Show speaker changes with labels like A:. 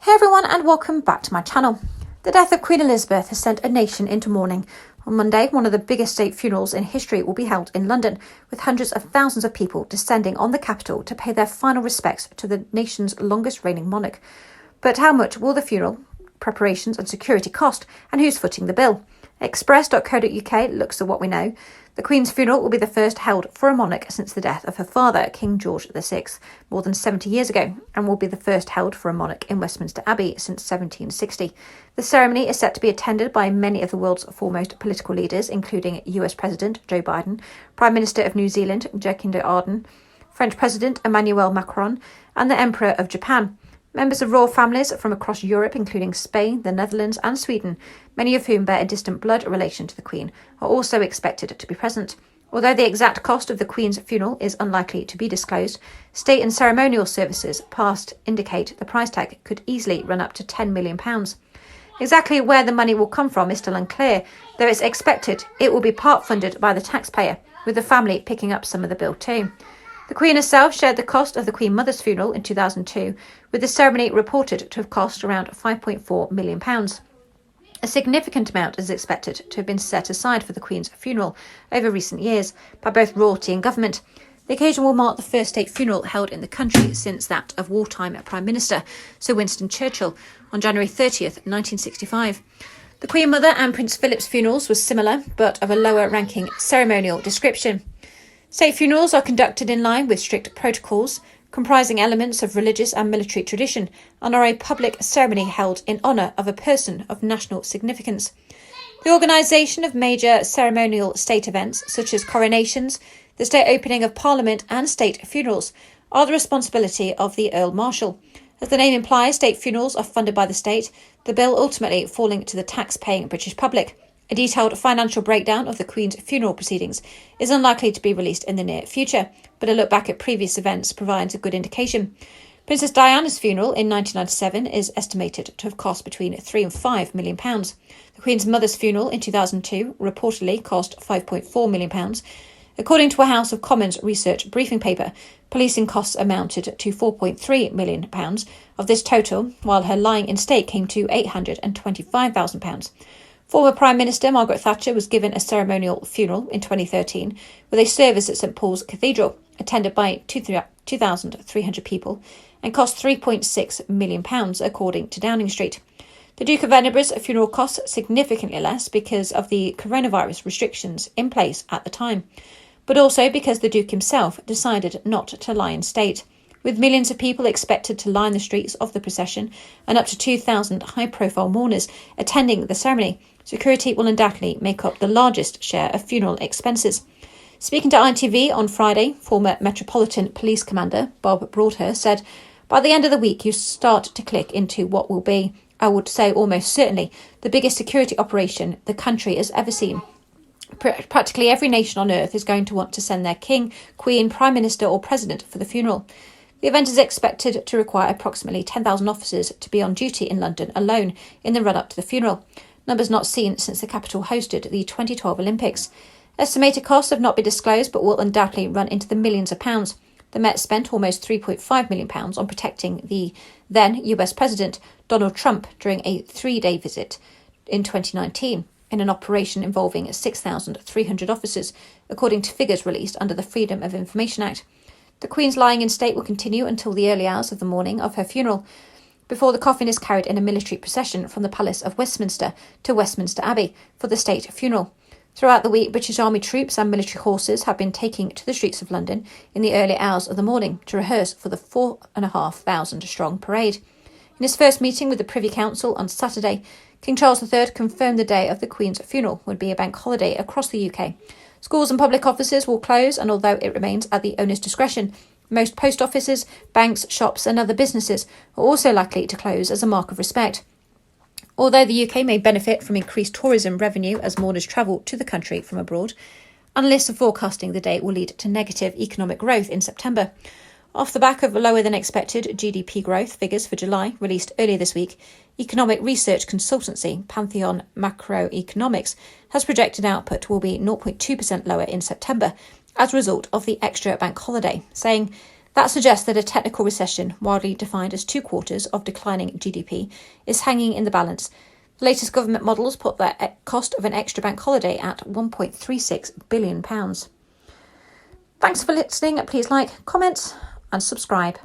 A: Hey everyone and welcome back to my channel. The death of Queen Elizabeth has sent a nation into mourning. On Monday, one of the biggest state funerals in history will be held in London, with hundreds of thousands of people descending on the capital to pay their final respects to the nation's longest reigning monarch. But how much will the funeral, preparations and security cost, and who's footing the bill? Express.co.uk looks at what we know. The Queen's funeral will be the first held for a monarch since the death of her father, King George VI, more than 70 years ago, and will be the first held for a monarch in Westminster Abbey since 1760. The ceremony is set to be attended by many of the world's foremost political leaders, including US President Joe Biden, Prime Minister of New Zealand Jacinda Ardern, French President Emmanuel Macron, and the Emperor of Japan. Members of royal families from across Europe, including Spain, the Netherlands and Sweden, many of whom bear a distant blood relation to the Queen, are also expected to be present. Although the exact cost of the Queen's funeral is unlikely to be disclosed, state and ceremonial services past indicate the price tag could easily run up to £10 million. Exactly where the money will come from is still unclear, though it's expected it will be part funded by the taxpayer, with the family picking up some of the bill too. The Queen herself shared the cost of the Queen Mother's funeral in 2002, with the ceremony reported to have cost around £5.4 million. A significant amount is expected to have been set aside for the Queen's funeral over recent years by both royalty and government. The occasion will mark the first state funeral held in the country since that of wartime Prime Minister Sir Winston Churchill on January 30th, 1965. The Queen Mother and Prince Philip's funerals were similar, but of a lower-ranking ceremonial description. State funerals are conducted in line with strict protocols, comprising elements of religious and military tradition, and are a public ceremony held in honour of a person of national significance. The organisation of major ceremonial state events, such as coronations, the state opening of Parliament and state funerals, are the responsibility of the Earl Marshal. As the name implies, state funerals are funded by the state, the bill ultimately falling to the tax-paying British public. A detailed financial breakdown of the Queen's funeral proceedings is unlikely to be released in the near future, but a look back at previous events provides a good indication. Princess Diana's funeral in 1997 is estimated to have cost between £3 and £5 million. The Queen's mother's funeral in 2002 reportedly cost £5.4 million. According to a House of Commons research briefing paper, policing costs amounted to £4.3 million of this total, while her lying in state came to £825,000. Former Prime Minister Margaret Thatcher was given a ceremonial funeral in 2013 with a service at St Paul's Cathedral, attended by 2,300 people, and cost £3.6 million, according to Downing Street. The Duke of Edinburgh's funeral costs significantly less because of the coronavirus restrictions in place at the time, but also because the Duke himself decided not to lie in state. With millions of people expected to line the streets of the procession and up to 2,000 high-profile mourners attending the ceremony, security will undoubtedly make up the largest share of funeral expenses. Speaking to ITV on Friday, former Metropolitan Police Commander Bob Broadhurst said, "By the end of the week, you start to click into what will be, I would say almost certainly, the biggest security operation the country has ever seen. Practically every nation on earth is going to want to send their king, queen, prime minister or president for the funeral." The event is expected to require approximately 10,000 officers to be on duty in London alone in the run-up to the funeral, numbers not seen since the capital hosted the 2012 Olympics. Estimated costs have not been disclosed but will undoubtedly run into the millions of pounds. The Met spent almost £3.5 million on protecting the then US President Donald Trump during a 3-day visit in 2019 in an operation involving 6,300 officers, according to figures released under the Freedom of Information Act. The Queen's lying in state will continue until the early hours of the morning of her funeral, before the coffin is carried in a military procession from the Palace of Westminster to Westminster Abbey for the state funeral. Throughout the week, British Army troops and military horses have been taking to the streets of London in the early hours of the morning to rehearse for the 4,500-strong parade. In his first meeting with the Privy Council on Saturday, King Charles III confirmed the day of the Queen's funeral would be a bank holiday across the UK. Schools and public offices will close, and although it remains at the owner's discretion, most post offices, banks, shops and other businesses are also likely to close as a mark of respect. Although the UK may benefit from increased tourism revenue as mourners travel to the country from abroad, analysts are forecasting the date will lead to negative economic growth in September. Off the back of lower than expected GDP growth figures for July released earlier this week, economic research consultancy Pantheon Macroeconomics has projected output will be 0.2% lower in September as a result of the extra bank holiday, saying That suggests that a technical recession, widely defined as 2 quarters of declining GDP, is hanging in the balance. The latest government models put the cost of an extra bank holiday at £1.36 billion. Thanks for listening. Please like, comment and subscribe.